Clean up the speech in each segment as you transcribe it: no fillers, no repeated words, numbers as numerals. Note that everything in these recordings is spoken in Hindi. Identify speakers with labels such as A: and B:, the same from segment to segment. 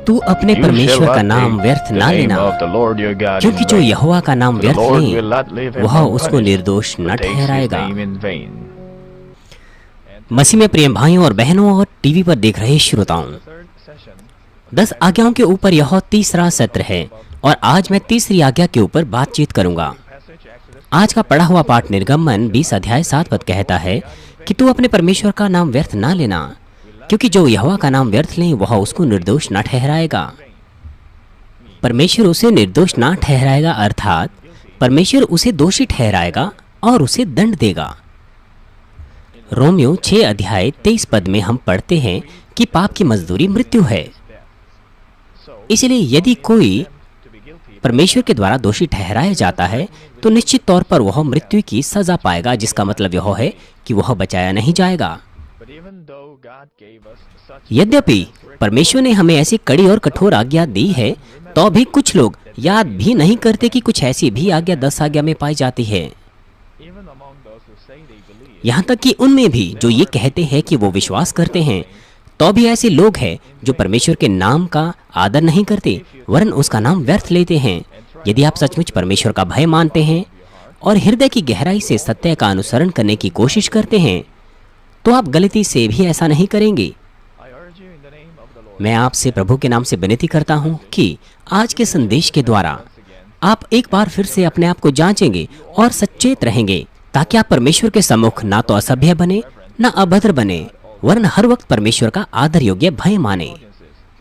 A: तू अपने परमेश्वर का नाम व्यर्थ ना लेना, क्योंकि जो यहोवा का नाम व्यर्थ ले वह उसको निर्दोष न ठहराएगा। मसीह में प्रिय भाइयों और बहनों और टीवी पर देख रहे श्रोताओं, 10 आज्ञाओं के ऊपर यह तीसरा सत्र है और आज मैं तीसरी आज्ञा के ऊपर बातचीत करूंगा। आज का पढ़ा हुआ पाठ निर्गमन 20 अध्याय 7 पद कहता है कि तू अपने परमेश्वर का नाम व्यर्थ ना लेना, क्योंकि जो यहोवा का नाम व्यर्थ ले वह उसको निर्दोष न ठहराएगा। परमेश्वर उसे निर्दोष ना ठहराएगा अर्थात परमेश्वर उसे दोषी ठहराएगा और उसे दंड देगा। रोमियो 6 अध्याय 23 पद में हम पढ़ते हैं कि पाप की मजदूरी मृत्यु है। इसलिए यदि कोई परमेश्वर के द्वारा दोषी ठहराया जाता है तो निश्चित तौर पर वह मृत्यु की सजा पाएगा, जिसका मतलब यह है कि वह बचाया नहीं जाएगा। यद्यपि परमेश्वर ने हमें ऐसी कड़ी और कठोर आज्ञा दी है, तो भी कुछ लोग याद भी नहीं करते कि कुछ ऐसी भी आज्ञा 10 आज्ञा में पाई जाती है। यहाँ तक कि उनमें भी जो ये कहते हैं कि वो विश्वास करते हैं, तो भी ऐसे लोग हैं जो परमेश्वर के नाम का आदर नहीं करते वरन उसका नाम व्यर्थ लेते हैं। यदि आप सचमुच परमेश्वर का भय मानते हैं और हृदय की गहराई से सत्य का अनुसरण करने की कोशिश करते हैं, तो आप गलती से भी ऐसा नहीं करेंगे। मैं आपसे प्रभु के नाम से विनती करता हूं कि आज के संदेश के द्वारा आप एक बार फिर से अपने आप को जांचेंगे और सचेत रहेंगे, ताकि आप परमेश्वर के सम्मुख ना तो असभ्य बने ना अभद्र बने, वरन हर वक्त परमेश्वर का आदर योग्य भय माने।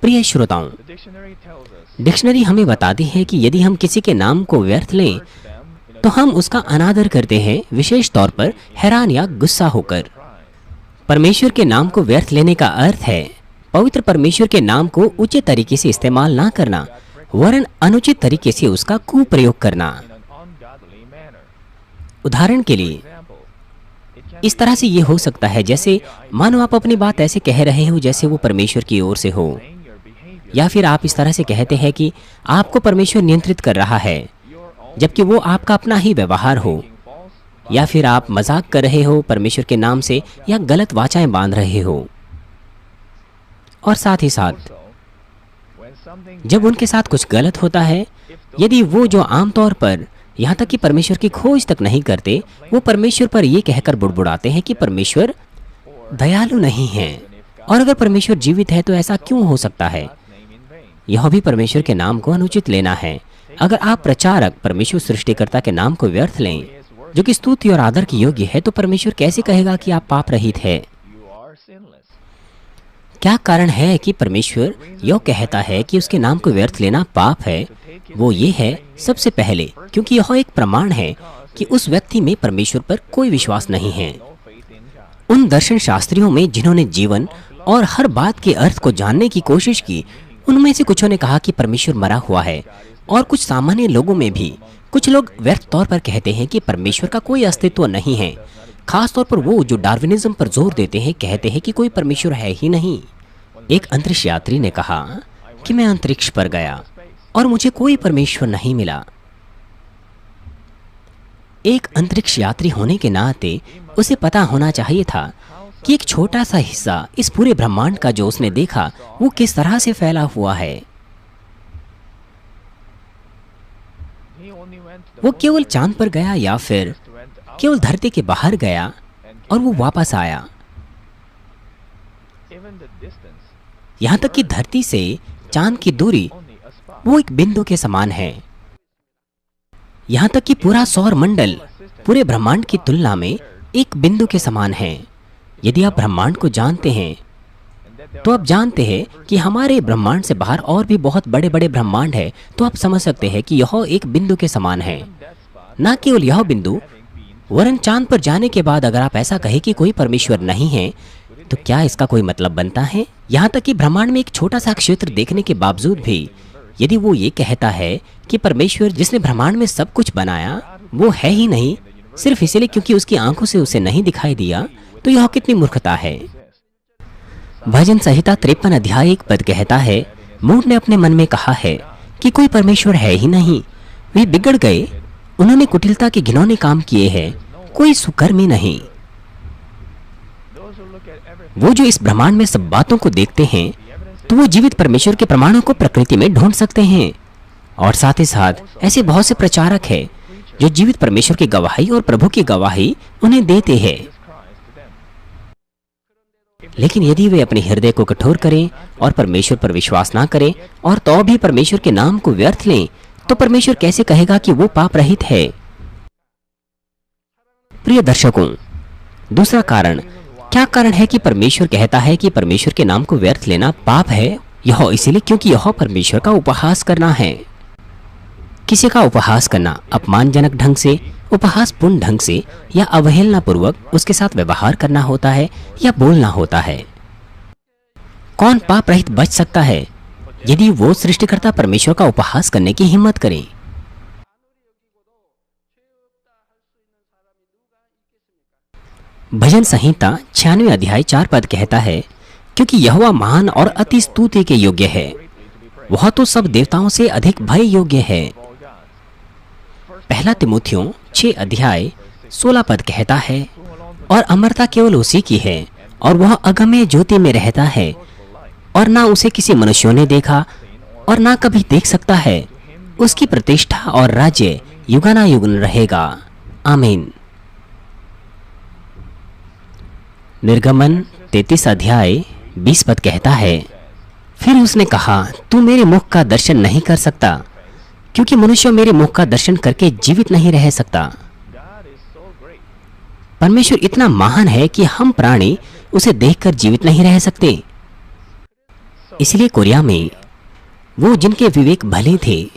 A: प्रिय श्रोताओं, डिक्शनरी हमें बताती है कि यदि हम किसी के नाम को व्यर्थ लें तो हम उसका अनादर करते हैं, विशेष तौर पर हैरान या गुस्सा होकर। परमेश्वर के नाम को व्यर्थ लेने का अर्थ है पवित्र परमेश्वर के नाम को उचित तरीके से इस्तेमाल ना करना वरन अनुचित तरीके से उसका कुप्रयोग करना। उदाहरण के लिए इस तरह से ये हो सकता है जैसे मानो आप अपनी बात ऐसे कह रहे हो जैसे वो परमेश्वर की ओर से हो, या फिर आप इस तरह से कहते हैं कि आपको परमेश्वर नियंत्रित कर रहा है जबकि वो आपका अपना ही व्यवहार हो, या फिर आप मजाक कर रहे हो परमेश्वर के नाम से या गलत वाचाएं बांध रहे हो। और साथ ही साथ जब उनके साथ कुछ गलत होता है, यदि वो जो आमतौर पर यहाँ तक कि परमेश्वर की खोज तक नहीं करते, वो परमेश्वर पर ये कहकर बुड़बुड़ाते हैं कि परमेश्वर दयालु नहीं है, और अगर परमेश्वर जीवित है तो ऐसा क्यों हो सकता है। यह भी परमेश्वर के नाम को अनुचित लेना है। अगर आप प्रचारक परमेश्वर सृष्टिकर्ता के नाम को व्यर्थ लें जो कि स्तुति और आदर के योग्य है, तो परमेश्वर कैसे कहेगा कि आप पाप रहित है। क्या कारण है कि परमेश्वर यह कहता है कि उसके नाम को व्यर्थ लेना पाप है? वो ये है, सबसे पहले क्योंकि यह एक प्रमाण है कि उस व्यक्ति में परमेश्वर पर कोई विश्वास नहीं है। उन दर्शन शास्त्रियों में जिन्होंने जीवन और हर बात के अर्थ को जानने की कोशिश की, उनमें से कुछों ने कहा कि परमेश्वर मरा हुआ है, और कुछ सामान्य लोगों में भी कुछ लोग व्यर्थ तौर पर कहते हैं कि परमेश्वर का कोई अस्तित्व नहीं है। खास तौर पर वो जो डार्विनिज्म पर जोर देते हैं, कहते हैं कि कोई परमेश्वर है ही नहीं। एक अंतरिक्ष यात्री ने कहा कि मैं अंतरिक्ष पर गया और मुझे कोई परमेश्वर नहीं मिला। एक अंतरिक्ष यात्री होने के नाते उसे पता होना चाहिए था कि एक छोटा सा हिस्सा इस पूरे ब्रह्मांड का जो उसने देखा वो किस तरह से फैला हुआ है। वो केवल चांद पर गया या फिर केवल धरती के बाहर गया और वो वापस आया। यहाँ तक कि धरती से चांद की दूरी वो एक बिंदु के समान है। यहाँ तक कि पूरा सौर मंडल पूरे ब्रह्मांड की तुलना में एक बिंदु के समान है। यदि आप ब्रह्मांड को जानते हैं तो आप जानते हैं कि हमारे ब्रह्मांड से बाहर और भी बहुत बड़े बड़े ब्रह्मांड है, तो आप समझ सकते हैं कि यह एक बिंदु के समान है। न केवल यह बिंदु, वरन चांद पर जाने के बाद अगर आप ऐसा कहें कि कोई परमेश्वर नहीं है, तो क्या इसका कोई मतलब बनता है? यहाँ तक कि ब्रह्मांड में एक छोटा सा क्षेत्र देखने के बावजूद भी यदि वो ये कहता है कि परमेश्वर जिसने ब्रह्मांड में सब कुछ बनाया वो है ही नहीं, सिर्फ इसलिए क्योंकि उसकी आंखों से उसे नहीं दिखाई दिया, तो यह कितनी मूर्खता है। भजन संहिता 53 अध्याय 1 पद कहता है, मूढ़ ने अपने मन में कहा है कि कोई परमेश्वर है ही नहीं। वे बिगड़ गए, उन्होंने कुटिलता के घिनौने काम किए हैं, कोई सुकर्मी नहीं। वो जो इस ब्रह्मांड में सब बातों को देखते हैं तो वो जीवित परमेश्वर के प्रमाणों को प्रकृति में ढूंढ सकते हैं। और साथ ही साथ ऐसे बहुत से प्रचारक हैं जो जीवित परमेश्वर की गवाही और प्रभु की गवाही उन्हें देते हैं। लेकिन यदि वे अपने हृदय को कठोर करें और परमेश्वर पर विश्वास ना करें और तो भी परमेश्वर के नाम को व्यर्थ लें, तो परमेश्वर कैसे कहेगा कि वो पाप रहित है? प्रिय दर्शकों, दूसरा कारण, क्या कारण है कि परमेश्वर कहता है कि परमेश्वर के नाम को व्यर्थ लेना पाप है? यह इसलिए क्योंकि यह परमेश्वर का उपहास करना है। किसी का उपहास करना अपमानजनक ढंग से, उपहासपूर्ण ढंग से या अवहेलना पूर्वक उसके साथ व्यवहार करना होता है या बोलना होता है। कौन पाप रहित बच सकता है यदि वो सृष्टिकर्ता परमेश्वर का उपहास करने की हिम्मत करे? भजन संहिता 96 अध्याय 4 पद कहता है, क्योंकि यहोवा महान और अति स्तुति के योग्य है, वह तो सब देवताओं से अधिक भय योग्य है। पहला तिमुथियों 6 अध्याय 16 पद कहता है, और अमरता केवल उसी की है और वह अगम्य ज्योति में रहता है और ना उसे किसी मनुष्यों ने देखा और ना कभी देख सकता है। उसकी प्रतिष्ठा और राज्य युगानायुग रहेगा। आमीन। निर्गमन 33 अध्याय 20 पद कहता है, फिर उसने कहा, तू मेरे मुख का दर्शन नहीं कर सकता, क्योंकि मनुष्य मेरे मुख का दर्शन करके जीवित नहीं रह सकता। परमेश्वर इतना महान है कि हम प्राणी उसे देखकर जीवित नहीं रह सकते। इसलिए कोरिया में वो जिनके विवेक भले थे,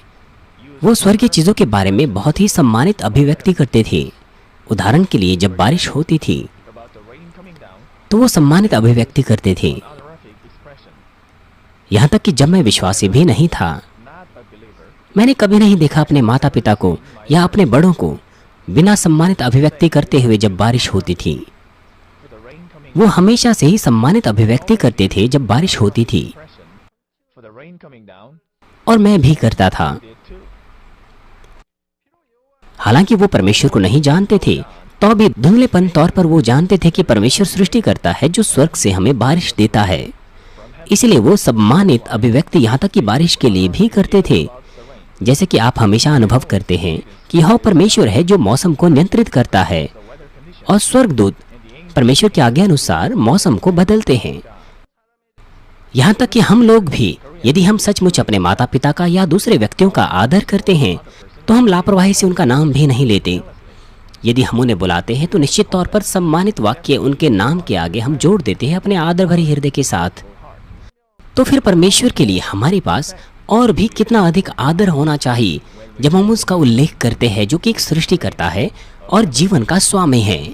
A: वो स्वर्गीय चीजों के बारे में बहुत ही सम्मानित अभिव्यक्ति करते थे। उदाहरण के लिए, जब बारिश होती थी तो वो सम्मानित अभिव्यक्ति करते थे। यहाँ तक कि जब मैं विश्वासी भी नहीं था, मैंने कभी नहीं देखा अपने माता पिता को या अपने बड़ों को बिना सम्मानित अभिव्यक्ति करते हुए जब बारिश होती थी। वो हमेशा से ही सम्मानित अभिव्यक्ति करते थे जब बारिश होती थी, और मैं भी करता था। हालांकि वो परमेश्वर को नहीं जानते थे, तो भी धुंधलेपन तौर पर वो जानते थे कि परमेश्वर सृष्टि करता है जो स्वर्ग से हमें बारिश देता है। इसलिए वो सम्मानित अभिव्यक्ति यहाँ तक कि बारिश के लिए भी करते थे। जैसे कि आप हमेशा अनुभव करते हैं कि यह परमेश्वर है जो मौसम को नियंत्रित करता है, और स्वर्गदूत परमेश्वर की आज्ञा अनुसार मौसम को बदलते हैं। यहाँ तक कि हम लोग भी, यदि हम सचमुच अपने माता पिता का या दूसरे व्यक्तियों का आदर करते हैं, तो हम लापरवाही से उनका नाम भी नहीं लेते। यदि हम उन्हें बुलाते हैं तो निश्चित तौर पर सम्मानित वाक्य उनके नाम के आगे हम जोड़ देते हैं अपने आदर भरे हृदय के साथ। तो फिर परमेश्वर के लिए हमारे पास और भी कितना अधिक आदर होना चाहिए जब हम उसका उल्लेख करते हैं, जो कि एक सृष्टि करता है और जीवन का स्वामी है।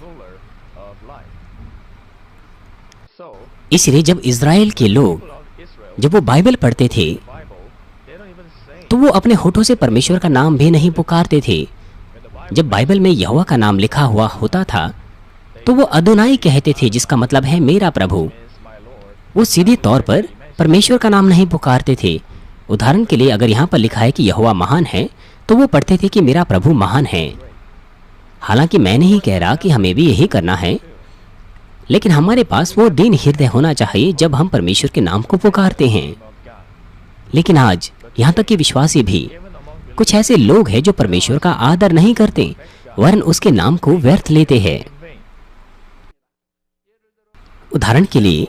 A: इसलिए जब इज़राइल के लोग, जब वो बाइबल पढ़ते थे, तो वो अपने होठों से परमेश्वर का नाम भी नहीं पुकारते थे। जब बाइबल में यहोवा का नाम लिखा हुआ होता था, तो वो अदोनाई कहते थे, जिसका मतलब है मेरा प्रभु। वो सीधे तौर पर परमेश्वर का नाम नहीं पुकारते थे। उदाहरण के लिए, अगर यहाँ पर लिखा है कि यहोवा महान है, तो वो पढ़ते थे कि मेरा प्रभु महान है। हालांकि मैं नहीं कह रहा कि हमें भी यही करना है, लेकिन हमारे पास वो दीन हृदय होना चाहिए जब हम परमेश्वर के नाम को पुकारते हैं। लेकिन आज यहाँ तक कि विश्वासी भी, कुछ ऐसे लोग हैं जो परमेश्वर का आदर नहीं करते, वरन उसके नाम को व्यर्थ लेते हैं। उदाहरण के लिए,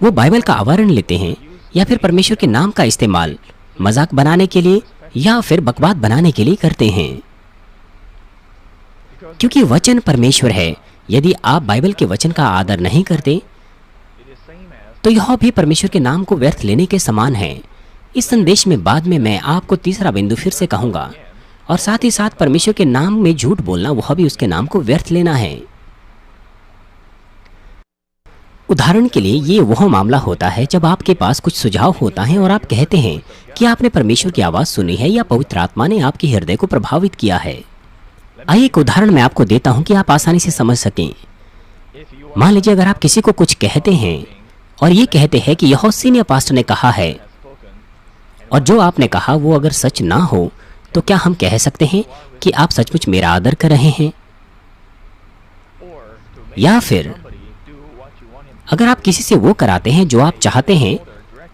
A: वो बाइबल का आवरण लेते हैं या फिर परमेश्वर के नाम का इस्तेमाल मजाक बनाने के लिए या फिर बकवाद बनाने के लिए करते हैं। क्योंकि वचन परमेश्वर है। यदि आप बाइबल के वचन का आदर नहीं करते, तो यह भी परमेश्वर के नाम को व्यर्थ लेने के समान है। इस संदेश में बाद में मैं आपको तीसरा बिंदु फिर से कहूंगा, और साथ ही साथ परमेश्वर के नाम में झूठ बोलना, वह भी उसके नाम को व्यर्थ लेना है। उदाहरण के लिए, ये वह मामला होता है जब आपके पास कुछ सुझाव होता है और आप कहते हैं कि आपने परमेश्वर की आवाज सुनी है या पवित्र आत्मा ने आपके हृदय को प्रभावित किया है। आइए एक उदाहरण मैं आपको देता हूं कि आप आसानी से समझ सकें। मान लीजिए, अगर आप किसी को कुछ कहते हैं और ये कहते हैं कि यह सीनियर पास्टर ने कहा है, और जो आपने कहा वो अगर सच ना हो, तो क्या हम कह सकते हैं कि आप सचमुच मेरा आदर कर रहे हैं? या फिर अगर आप किसी से वो कराते हैं जो आप चाहते हैं,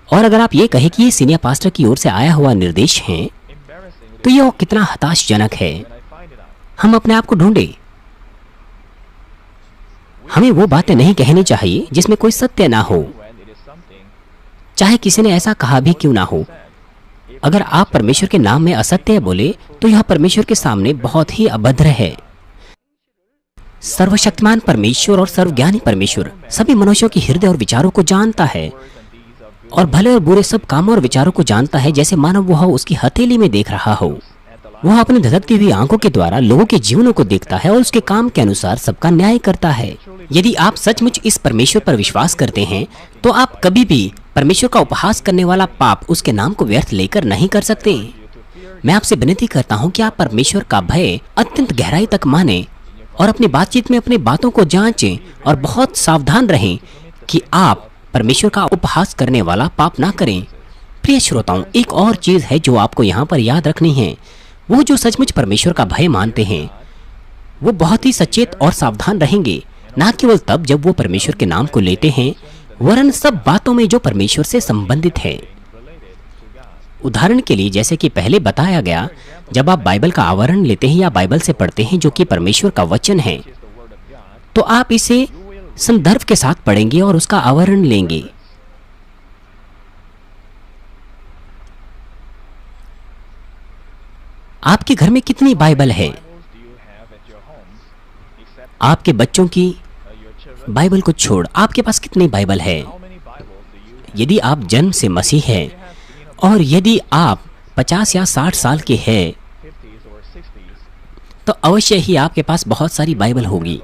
A: और अगर आप ये कहें कि ये सीनियर पास्टर की ओर से आया हुआ निर्देश है, तो यह कितना हताशजनक है। हम अपने आप को ढूंढे। हमें वो बातें नहीं कहनी चाहिए जिसमें कोई सत्य ना हो, चाहे किसी ने ऐसा कहा भी क्यों ना हो। अगर आप परमेश्वर के नाम में असत्य बोले तो यह परमेश्वर के सामने बहुत ही अभद्र है। सर्वशक्तिमान परमेश्वर और सर्वज्ञानी परमेश्वर सभी मनुष्यों के हृदय और विचारों को जानता है, और भले और बुरे सब कामों और विचारों को जानता है, जैसे मानव वह उसकी हथेली में देख रहा हो। वह अपनी धधकती हुई आंखों के द्वारा लोगों के जीवनों को देखता है और उसके काम के अनुसार सबका न्याय करता है। यदि आप सचमुच इस परमेश्वर पर विश्वास करते हैं, तो आप कभी भी परमेश्वर का उपहास करने वाला पाप उसके नाम को व्यर्थ लेकर नहीं कर सकते। मैं आपसे विनती करता हूं कि आप परमेश्वर का भय अत्यंत गहराई तक माने और अपनी बातचीत में अपनी बातों को जांचें और बहुत सावधान रहें कि आप परमेश्वर का उपहास करने वाला पाप ना करें। प्रिय श्रोताओं, एक और चीज है जो आपको यहाँ पर याद रखनी है। वो जो सचमुच परमेश्वर का भय मानते हैं, वो बहुत ही सचेत और सावधान रहेंगे, ना केवल तब जब वो परमेश्वर के नाम को लेते हैं, वरन सब बातों में जो परमेश्वर से संबंधित है। उदाहरण के लिए, जैसे कि पहले बताया गया, जब आप बाइबल का आवरण लेते हैं या बाइबल से पढ़ते हैं जो कि परमेश्वर का वचन है, तो आप इसे संदर्भ के साथ पढ़ेंगे और उसका आवरण लेंगे। आपके घर में कितनी बाइबल है? आपके बच्चों की बाइबल को छोड़ आपके पास कितनी बाइबल है? यदि आप जन्म से मसीह हैं और यदि आप 50 या 60 साल के हैं, तो अवश्य ही आपके पास बहुत सारी बाइबल होगी।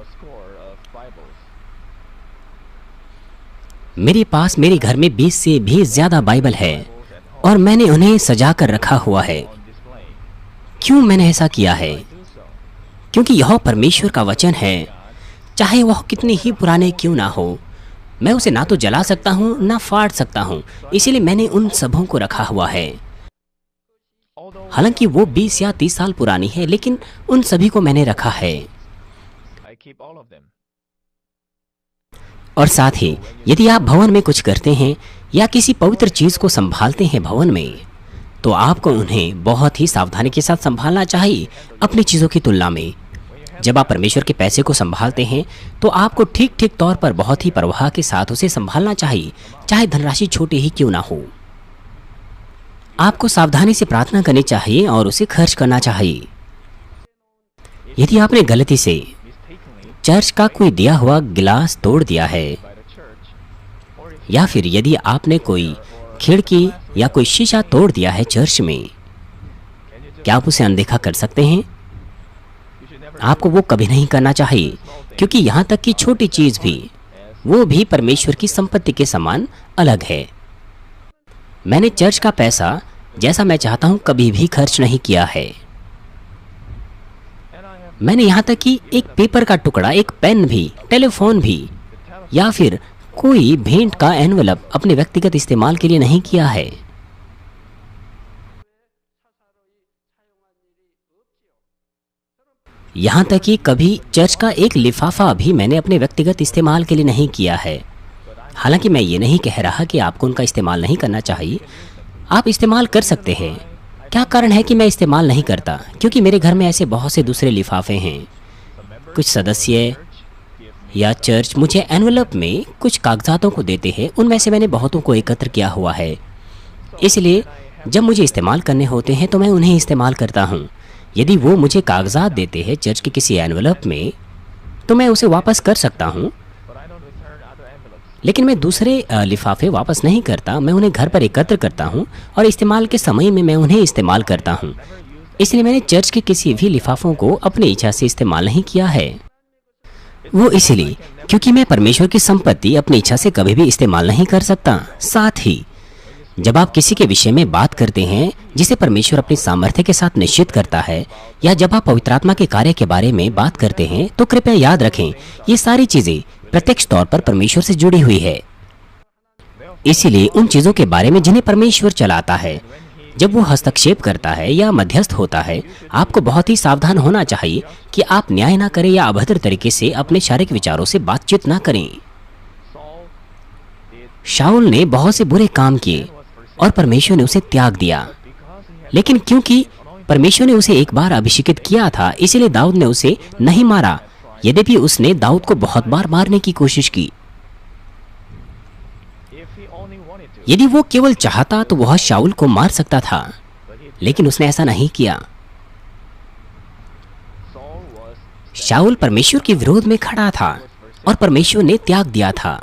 A: मेरे पास मेरे घर में 20 से भी ज्यादा बाइबल है और मैंने उन्हें सजा कर रखा हुआ है। क्यों मैंने ऐसा किया है? क्योंकि यह परमेश्वर का वचन है, चाहे वह कितनी ही पुराने क्यों ना हो। मैं उसे ना तो जला सकता हूँ ना फाड़ सकता हूँ, इसीलिए मैंने उन सबों को रखा हुआ है। हालांकि वो 20 या 30 साल पुरानी है, लेकिन उन सभी को मैंने रखा है। और साथ ही यदि आप भवन में कुछ करते हैं या किसी पवित्र चीज को संभालते हैं भवन में, तो आपको उन्हें बहुत ही सावधानी के साथ संभालना चाहिए अपनी चीजों की तुलना में। जब आप परमेश्वर के पैसे को संभालते हैं, तो आपको ठीक ठीक तौर पर बहुत ही परवाह के साथ उसे संभालना चाहिए, चाहे धनराशि छोटी ही क्यों ना हो। आपको सावधानी से प्रार्थना करनी चाहिए और उसे खर्च करना चाहिए। यदि आपने गलती से चर्च का कोई दिया हुआ गिलास तोड़ दिया है, या फिर यदि आपने कोई खिड़की या कोई शीशा तोड़ दिया है चर्च में, क्या आप उसे अनदेखा कर सकते हैं? आपको वो कभी नहीं करना चाहिए, क्योंकि यहाँ तक कि छोटी चीज भी, वो भी परमेश्वर की संपत्ति के समान अलग है। मैंने चर्च का पैसा जैसा मैं चाहता हूँ कभी भी खर्च नहीं किया है। मैंने यहाँ तक कि एक पेपर का टुकड़ा, एक पेन भी, टेलीफोन भी या फिर कोई भेंट का एनवलप अपने व्यक्तिगत इस्तेमाल के लिए नहीं किया है। यहाँ तक कि कभी चर्च का एक लिफाफा भी मैंने अपने व्यक्तिगत इस्तेमाल के लिए नहीं किया है। हालांकि मैं ये नहीं कह रहा कि आपको उनका इस्तेमाल नहीं करना चाहिए, आप इस्तेमाल कर सकते हैं। क्या कारण है कि मैं इस्तेमाल नहीं करता? क्योंकि मेरे घर में ऐसे बहुत से दूसरे लिफाफे हैं। कुछ सदस्य या चर्च मुझे एनवलप में कुछ कागजातों को देते हैं, उनमें से मैंने बहुतों को एकत्र किया हुआ है। इसलिए जब मुझे इस्तेमाल करने होते हैं तो मैं उन्हें इस्तेमाल करता हूँ। यदि वो मुझे कागजात देते हैं चर्च के किसी एनवलप में, तो मैं उसे वापस कर सकता हूँ, लेकिन मैं दूसरे लिफाफे वापस नहीं करता। मैं उन्हें घर पर एकत्र करता हूँ और इस्तेमाल के समय में मैं उन्हें इस्तेमाल करता हूँ। इसलिए मैंने चर्च के किसी भी लिफाफों को अपनी इच्छा से इस्तेमाल नहीं किया है। वो इसलिए क्योंकि मैं परमेश्वर की संपत्ति अपनी इच्छा से कभी भी इस्तेमाल नहीं कर सकता। साथ ही जब आप किसी के विषय में बात करते हैं जिसे परमेश्वर अपनी सामर्थ्य के साथ निश्चित करता है, या जब आप पवित्र आत्मा के कार्य के बारे में बात करते हैं, तो कृपया याद रखें ये सारी चीजें प्रत्यक्ष तौर पर परमेश्वर से जुड़ी हुई है। इसीलिए उन चीजों के बारे में जिन्हें परमेश्वर चलाता है, जब वो हस्तक्षेप करता है या मध्यस्थ होता है, आपको बहुत ही सावधान होना चाहिए कि आप न्याय ना करें या अभद्र तरीके से अपने शारीरिक विचारों से बातचीत ना करें। शाऊल ने बहुत से बुरे काम किए और परमेश्वर ने उसे त्याग दिया, लेकिन क्योंकि परमेश्वर ने उसे एक बार अभिषेकित किया था, इसलिए दाऊद ने उसे नहीं मारा, यद्यपि उसने दाऊद को बहुत बार मारने की कोशिश की। यदि वो केवल चाहता तो वह शाऊल को मार सकता था, लेकिन उसने ऐसा नहीं किया। शाऊल परमेश्वर के विरोध में खड़ा था और परमेश्वर ने त्याग दिया था,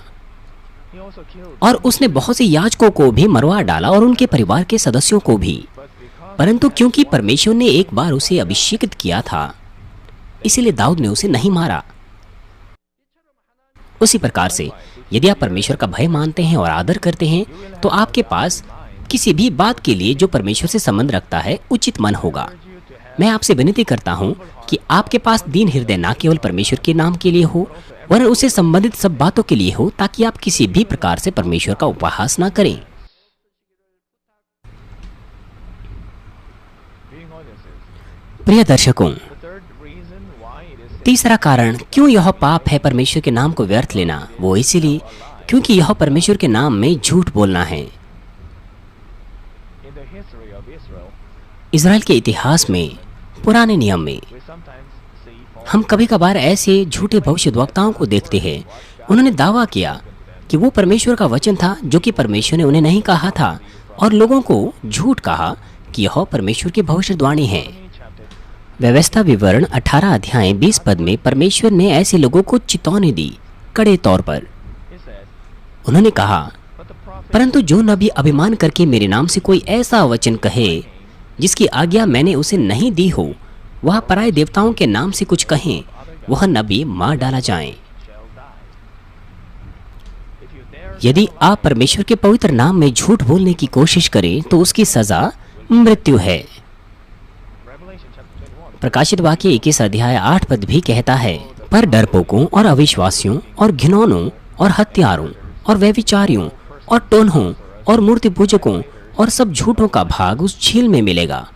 A: और उसने बहुत से याजकों को भी मरवा डाला और उनके परिवार के सदस्यों को भी। परंतु क्योंकि परमेश्वर ने एक बार उसे अभिषेकित किया था, इसलिए दाऊद ने उसे नहीं मारा। उसी प्रकार से यदि आप परमेश्वर का भय मानते हैं और आदर करते हैं, तो आपके पास किसी भी बात के लिए जो परमेश्वर से संबंध रखता है उचित मन होगा। मैं आपसे विनती करता हूं कि आपके पास दीन हृदय ना केवल परमेश्वर के नाम के लिए हो, वरन उससे संबंधित सब बातों के लिए हो, ताकि आप किसी भी प्रकार से परमेश्वर का उपहास ना करें। प्रिय दर्शकों, तीसरा कारण क्यों यह पाप है परमेश्वर के नाम को व्यर्थ लेना, वो इसीलिए क्योंकि यह परमेश्वर के नाम में झूठ बोलना है। इज़राइल के इतिहास में, पुराने नियम में, हम कभी कभार ऐसे झूठे भविष्यद्वक्ताओं को देखते हैं। उन्होंने दावा किया कि वो परमेश्वर का वचन था जो कि परमेश्वर ने उन्हें नहीं कहा था, और लोगों को झूठ कहा कि यह परमेश्वर की भविष्यवाणी है। व्यवस्था विवरण 18 अध्याय 20 पद में परमेश्वर ने ऐसे लोगों को चेतावनी दी कड़े तौर पर। उन्होंने कहा, परंतु जो नबी अभिमान करके मेरे नाम से कोई ऐसा वचन कहे जिसकी आज्ञा मैंने उसे नहीं दी हो, वह पराये देवताओं के नाम से कुछ कहें, वह नबी मार डाला जाए। यदि आप परमेश्वर के पवित्र नाम में झूठ बोलने की कोशिश करें तो उसकी सजा मृत्यु है। प्रकाशित वाक्य 21 अध्याय 8 पद भी कहता है, पर डरपोकों और अविश्वासियों और घिनौनों और हत्यारों और व्यभिचारियों और टोन्हों और मूर्ति पूजकों और सब झूठों का भाग उस झील में मिलेगा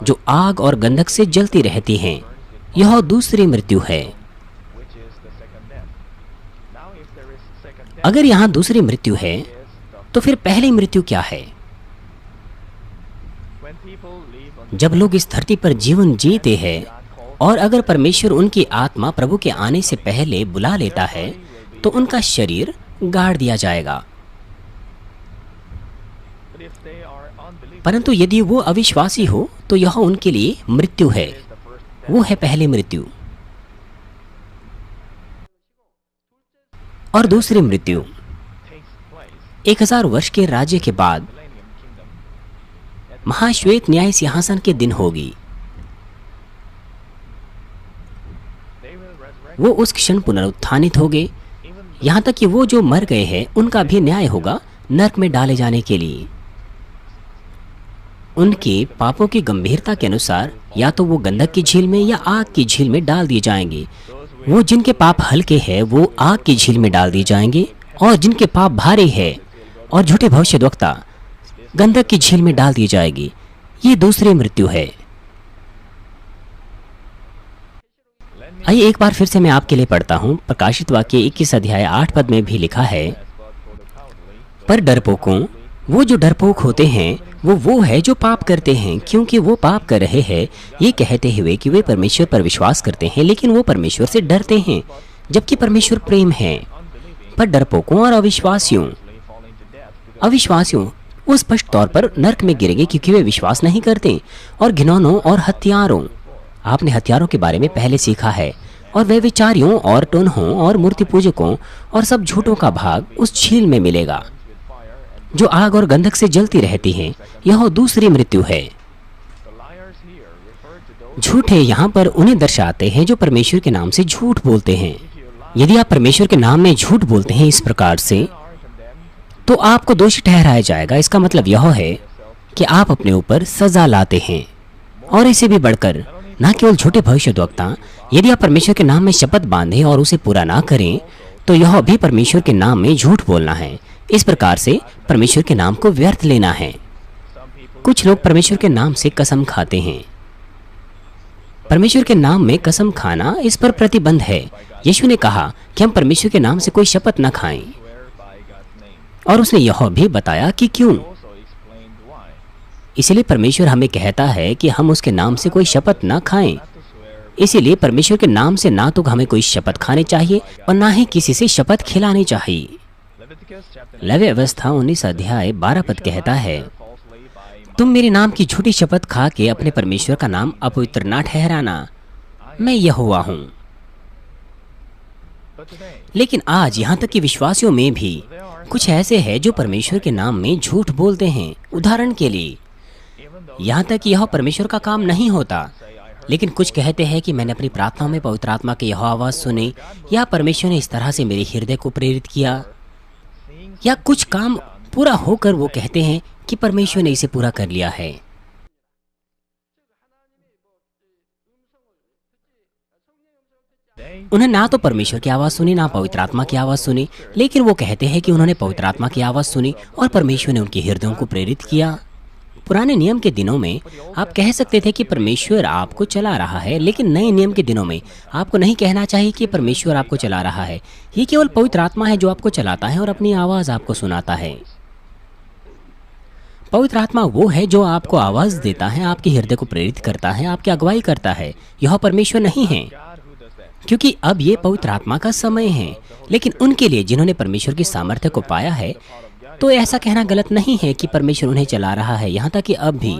A: जो आग और गंधक से जलती रहती हैं। यह दूसरी मृत्यु है। अगर यहाँ दूसरी मृत्यु है तो फिर पहली मृत्यु क्या है? जब लोग इस धरती पर जीवन जीते हैं और अगर परमेश्वर उनकी आत्मा प्रभु के आने से पहले बुला लेता है तो उनका शरीर गाड़ दिया जाएगा। परंतु यदि वो अविश्वासी हो तो यह उनके लिए मृत्यु है। वो है पहली मृत्यु। और दूसरी मृत्यु 1000 वर्ष के राज्य के बाद महाश्वेत न्याय सिंहासन के दिन होगी। वो उस क्षण पुनरुत्थानित होंगे, यहाँ तक कि वो जो मर गए हैं उनका भी न्याय होगा नरक में डाले जाने के लिए। उनके पापों की गंभीरता के अनुसार या तो वो गंधक की झील में या आग की झील में डाल दिए जाएंगे। वो जिनके पाप हल्के हैं वो आग की झील में डाल दिए जाएंगे, और जिनके पाप भारी है और झूठे भविष्यद्वक्ता गंधक की झील में डाल दी जाएगी। ये दूसरी मृत्यु है। आइए एक बार फिर से मैं आपके लिए पढ़ता हूँ। प्रकाशित वाक्य 21 अध्याय 8 पद में भी लिखा है, पर डरपोकों, वो जो डरपोक होते हैं वो है जो पाप करते हैं, क्योंकि वो पाप कर रहे हैं ये कहते हुए कि वे परमेश्वर पर विश्वास करते हैं, लेकिन वो परमेश्वर से डरते हैं, जबकि परमेश्वर प्रेम है। पर डरपोकों और अविश्वासियों वो स्पष्ट तौर पर नरक में गिरेंगे, क्योंकि वे विश्वास नहीं करते। और घिनौनों और हत्यारों, आपने हत्यारों के बारे में पहले सीखा है, और व्यभिचारियों और टोन्हों और मूर्ति पूजकों और सब झूठों का भाग उस झील में मिलेगा जो आग और गंधक से जलती रहती है। यह दूसरी मृत्यु है। झूठे यहाँ पर उन्हें दर्शाते हैं जो परमेश्वर के नाम से झूठ बोलते हैं। यदि आप परमेश्वर के नाम में झूठ बोलते हैं इस प्रकार से, तो आपको दोषी ठहराया जाएगा। इसका मतलब यह है कि आप अपने ऊपर सजा लाते हैं। और इसे भी बढ़कर, न केवल झूठे भविष्यद्वक्ता, यदि आप परमेश्वर के नाम में शपथ बांधें और उसे पूरा ना करें तो यह भी परमेश्वर के नाम में झूठ बोलना है। इस प्रकार से परमेश्वर के नाम को व्यर्थ लेना है। कुछ लोग परमेश्वर के नाम से कसम खाते हैं। परमेश्वर के नाम में कसम खाना, इस पर प्रतिबंध है। यीशु ने कहा कि हम परमेश्वर के नाम से कोई शपथ न खाएं। और उसने यह भी बताया कि क्यों। इसलिए परमेश्वर हमें कहता है कि हम उसके नाम से कोई शपथ ना खाएं। इसीलिए परमेश्वर के नाम से ना तो हमें कोई शपथ खाने चाहिए और ना ही किसी से शपथ खिलानी चाहिए। लेवी अवस्था 19 अध्याय 12 पद कहता है, तुम मेरे नाम की झूठी शपथ खा के अपने परमेश्वर का नाम अपवित्र ना ठहराना, मैं यहोवा हूं। लेकिन आज यहाँ तक कि विश्वासियों में भी कुछ ऐसे हैं जो परमेश्वर के नाम में झूठ बोलते हैं। उदाहरण के लिए, यहाँ तक कि यह परमेश्वर का काम नहीं होता, लेकिन कुछ कहते हैं कि मैंने अपनी प्रार्थनाओं में पवित्र आत्मा की यह आवाज़ सुनी, या परमेश्वर ने इस तरह से मेरे हृदय को प्रेरित किया, या कुछ काम पूरा होकर वो कहते हैं कि परमेश्वर ने इसे पूरा कर लिया है। उन्हें ना तो परमेश्वर की आवाज़ सुनी, ना पवित्र आत्मा की आवाज़ सुनी, लेकिन वो कहते हैं कि उन्होंने पवित्र आत्मा की आवाज़ सुनी और परमेश्वर ने उनके हृदयों को प्रेरित किया। पुराने नियम के दिनों में आप कह सकते थे कि परमेश्वर आपको चला रहा है, लेकिन नए नियम के दिनों में आपको नहीं कहना चाहिए कि परमेश्वर आपको चला रहा है। ये केवल पवित्र आत्मा है जो आपको चलाता है और अपनी आवाज़ आपको सुनाता है। पवित्र आत्मा वो है जो आपको आवाज़ देता है, आपके हृदय को प्रेरित करता है, आपकी अगुवाई करता है। यह परमेश्वर नहीं है, क्योंकि अब ये पवित्र आत्मा का समय है। लेकिन उनके लिए जिन्होंने परमेश्वर की सामर्थ्य को पाया है, तो ऐसा कहना गलत नहीं है कि परमेश्वर उन्हें चला रहा है, यहाँ तक कि अब भी,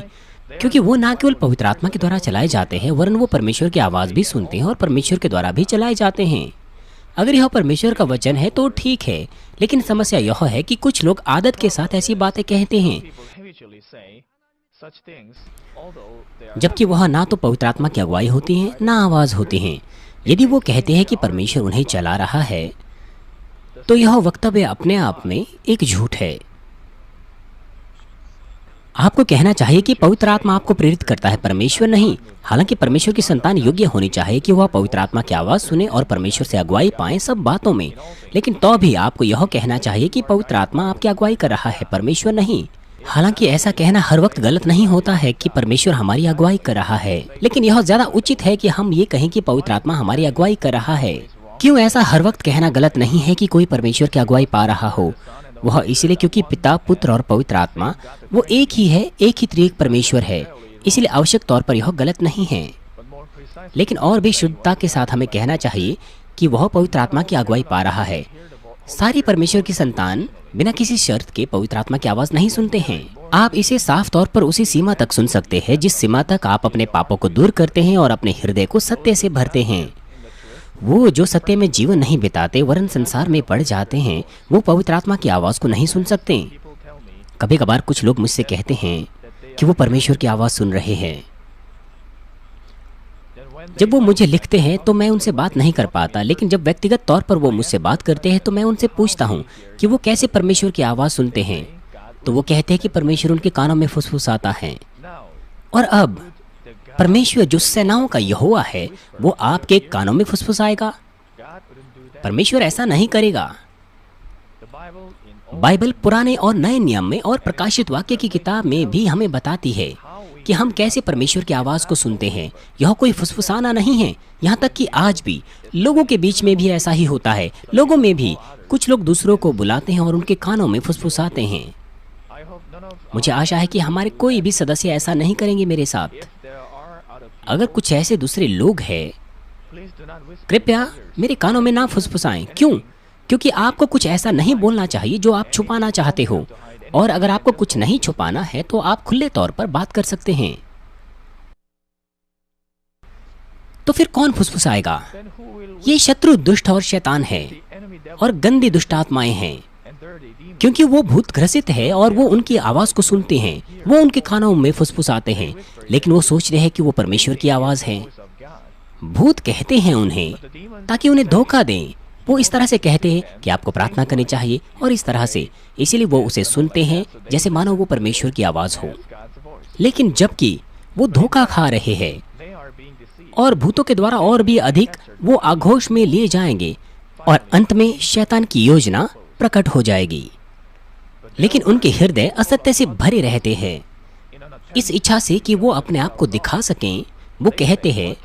A: क्योंकि वो ना केवल पवित्र आत्मा के द्वारा चलाए जाते हैं, वरन वो परमेश्वर की आवाज़ भी सुनते हैं और परमेश्वर के द्वारा भी चलाए जाते हैं। अगर यह परमेश्वर का वचन है तो ठीक है, लेकिन समस्या यह है कि कुछ लोग आदत के साथ ऐसी बातें कहते हैं, जबकि वह ना तो पवित्र आत्मा की अगुवाई होती है, ना आवाज़ होती है। यदि वो कहते हैं कि परमेश्वर उन्हें चला रहा है, तो यह वक्तव्य अपने आप में एक झूठ है। आपको कहना चाहिए कि पवित्र आत्मा आपको प्रेरित करता है, परमेश्वर नहीं। हालांकि परमेश्वर की संतान योग्य होनी चाहिए कि वह पवित्र आत्मा की आवाज़ सुने और परमेश्वर से अगुवाई पाएं सब बातों में, लेकिन तो भी आपको यह कहना चाहिए कि पवित्र आत्मा आपकी अगुवाई कर रहा है, परमेश्वर नहीं। हालांकि ऐसा कहना हर वक्त गलत नहीं होता है कि परमेश्वर हमारी अगुवाई कर रहा है, लेकिन यह ज्यादा उचित है कि हम ये कहें कि पवित्र आत्मा हमारी अगुवाई कर रहा है। क्यों ऐसा हर वक्त कहना गलत नहीं है कि कोई परमेश्वर की अगुवाई पा रहा हो? वह इसलिए क्योंकि पिता, पुत्र और पवित्र आत्मा वो एक ही है, एक ही त्रिएक परमेश्वर है। इसलिए आवश्यक तौर पर यह गलत नहीं है, लेकिन और भी शुद्धता के साथ हमें कहना चाहिए कि वह पवित्र आत्मा की अगुवाई पा रहा है। सारी परमेश्वर की संतान बिना किसी शर्त के पवित्र आत्मा की आवाज़ नहीं सुनते हैं। आप इसे साफ तौर पर उसी सीमा तक सुन सकते हैं जिस सीमा तक आप अपने पापों को दूर करते हैं और अपने हृदय को सत्य से भरते हैं। वो जो सत्य में जीवन नहीं बिताते वरन संसार में पड़ जाते हैं, वो पवित्र आत्मा की आवाज़ को नहीं सुन सकते। कभी कभार कुछ लोग मुझसे कहते हैं कि वो परमेश्वर की आवाज़ सुन रहे हैं। जब वो मुझे लिखते हैं तो मैं उनसे बात नहीं कर पाता, लेकिन जब व्यक्तिगत तौर पर वो मुझसे बात करते हैं तो मैं उनसे पूछता हूँ कि वो कैसे परमेश्वर की आवाज़ सुनते हैं। तो वो कहते हैं कि परमेश्वर उनके कानों में फुसफुसाता है। और अब परमेश्वर जो सेनाओं का यहोवा है, वो आपके कानों में फुसफुसाएगा? परमेश्वर ऐसा नहीं करेगा। बाइबल पुराने और नए नियम में और प्रकाशित वाक्य की किताब में भी हमें बताती है कि हम कैसे परमेश्वर की आवाज़ को सुनते हैं। यह कोई फुसफुसाना नहीं है। यहाँ तक कि आज भी लोगों के बीच में भी ऐसा ही होता है। लोगों में भी कुछ लोग दूसरों को बुलाते हैं और उनके कानों में फुसफुसाते हैं। मुझे आशा है कि हमारे कोई भी सदस्य ऐसा नहीं करेंगे मेरे साथ। अगर कुछ ऐसे दूसरे लोग हैं, कृपया मेरे कानों में ना फुसफुसाएं। क्यों? क्योंकि आपको कुछ ऐसा नहीं बोलना चाहिए जो आप छुपाना चाहते हो, और अगर आपको कुछ नहीं छुपाना है तो आप खुले तौर पर बात कर सकते हैं। तो फिर कौन फुसफुसाएगा? ये शत्रु, दुष्ट और शैतान है और गंदी दुष्ट आत्माएं हैं, क्योंकि वो भूत ग्रसित है और वो उनकी आवाज़ को सुनते हैं। वो उनके कानों में फुसफुसाते हैं, लेकिन वो सोचते हैं कि वो परमेश्वर की आवाज़ है। भूत कहते हैं उन्हें ताकि उन्हें धोखा दें। वो इस तरह से कहते हैं कि आपको प्रार्थना करनी चाहिए और इस तरह से, इसीलिए वो उसे सुनते हैं जैसे मानो वो परमेश्वर की आवाज़ हो, लेकिन जबकि वो धोखा खा रहे हैं और भूतों के द्वारा और भी अधिक वो आघोष में लिए जाएंगे और अंत में शैतान की योजना प्रकट हो जाएगी। लेकिन उनके हृदय असत्य से भरे रहते हैं, इस इच्छा से कि वो अपने आप को दिखा सकें। वो कहते हैं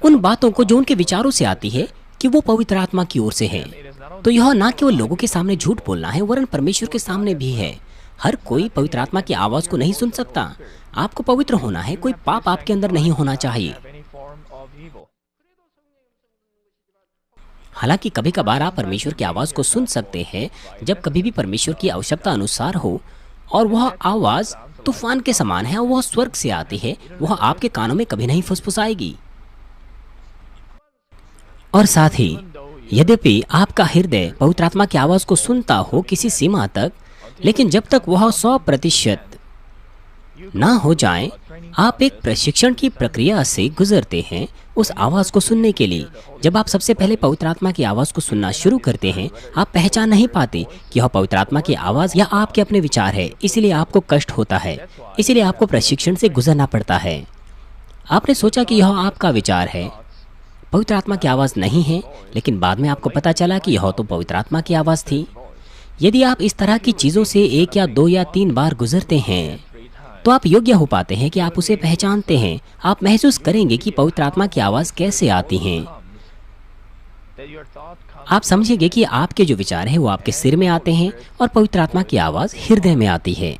A: उन बातों को जो उनके विचारों से आती है कि वो पवित्र आत्मा की ओर से है, तो यह ना केवल लोगों के सामने झूठ बोलना है, वरन परमेश्वर के सामने भी है। हर कोई पवित्र आत्मा की आवाज को नहीं सुन सकता। आपको पवित्र होना है, कोई पाप आपके अंदर नहीं होना चाहिए। हालांकि कभी कभार आप परमेश्वर की आवाज को सुन सकते हैं, जब कभी भी परमेश्वर की आवश्यकता अनुसार हो, और वह आवाज तूफान के समान है और वह स्वर्ग से आती है। वह आपके कानों में कभी नहीं फुसफुसाएगी। और साथ ही यद्यपि आपका हृदय पवित्र आत्मा की आवाज को सुनता हो किसी सीमा तक, लेकिन जब तक वह 100% ना हो जाए, आप एक प्रशिक्षण की प्रक्रिया से गुजरते हैं उस आवाज को सुनने के लिए। जब आप सबसे पहले पवित्र आत्मा की आवाज को सुनना शुरू करते हैं, आप पहचान नहीं पाते कि यह पवित्र आत्मा की आवाज या आपके अपने विचार है। इसीलिए आपको कष्ट होता है, इसीलिए आपको प्रशिक्षण से गुजरना पड़ता है। आपने सोचा कि यह आपका विचार है, पवित्र आत्मा की आवाज नहीं है, लेकिन बाद में आपको पता चला कि यह तो पवित्र आत्मा की आवाज थी। यदि आप इस तरह की चीजों से 1 या 2 या 3 बार गुजरते हैं, तो आप योग्य हो पाते हैं कि आप उसे पहचानते हैं। आप महसूस करेंगे कि पवित्र आत्मा की आवाज कैसे आती हैं। आप समझेंगे कि आपके जो विचार हैं वो आपके सिर में आते हैं और पवित्र आत्मा की आवाज हृदय में आती है।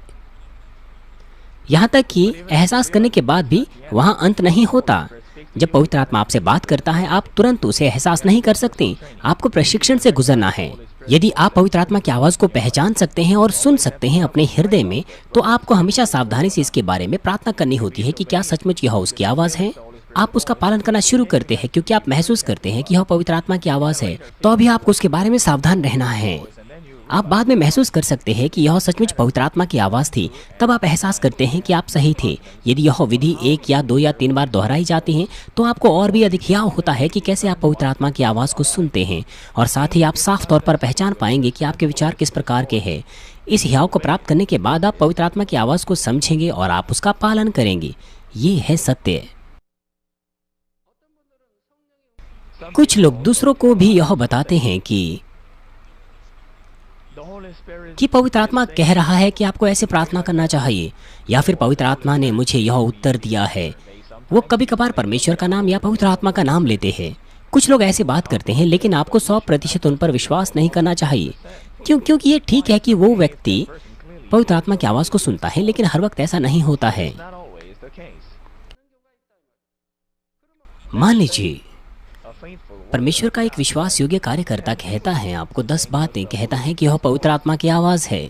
A: यहाँ तक कि एहसास करने के बाद भी वहाँ अंत नहीं होता। जब पवित्र आत्मा आपसे बात करता है, आप तुरंत उसे एहसास नहीं कर सकते। आपको प्रशिक्षण से गुजरना है। यदि आप पवित्र आत्मा की आवाज को पहचान सकते हैं और सुन सकते हैं अपने हृदय में, तो आपको हमेशा सावधानी से इसके बारे में प्रार्थना करनी होती है कि क्या सचमुच यह उसकी आवाज है। आप उसका पालन करना शुरू करते हैं क्योंकि आप महसूस करते हैं कि यह पवित्र आत्मा की आवाज है। तो अभी आपको उसके बारे में सावधान रहना है। आप बाद में महसूस कर सकते हैं कि यह सचमुच पवित्र आत्मा की आवाज थी। तब आप एहसास करते हैं कि आप सही थे। यदि यह विधि 1 या 2 या 3 बार दोहराई जाती है, तो आपको और भी अधिक हियाव होता है कि कैसे आप पवित्र आत्मा की आवाज को सुनते हैं, और साथ ही आप साफ तौर पर पहचान पाएंगे कि आपके विचार किस प्रकार के हैं। इस हियाव को प्राप्त करने के बाद आप पवित्र आत्मा की आवाज को समझेंगे और आप उसका पालन करेंगे। ये है सत्य। कुछ लोग दूसरों को भी यह बताते हैं कि पवित्र आत्मा कह रहा है कि आपको ऐसे प्रार्थना करना चाहिए, या फिर पवित्र आत्मा ने मुझे यह उत्तर दिया है। वो कभी कभार परमेश्वर का नाम या पवित्र आत्मा का नाम लेते हैं। कुछ लोग ऐसे बात करते हैं, लेकिन आपको 100% उन पर विश्वास नहीं करना चाहिए। क्योंकि ये ठीक है कि वो व्यक्ति पवित्र आत्मा की आवाज को सुनता है, लेकिन हर वक्त ऐसा नहीं होता है। मान लीजिए परमेश्वर का एक विश्वास योग्य कार्यकर्ता कहता है, आपको 10 बातें कहता है कि यह पवित्र आत्मा की आवाज है।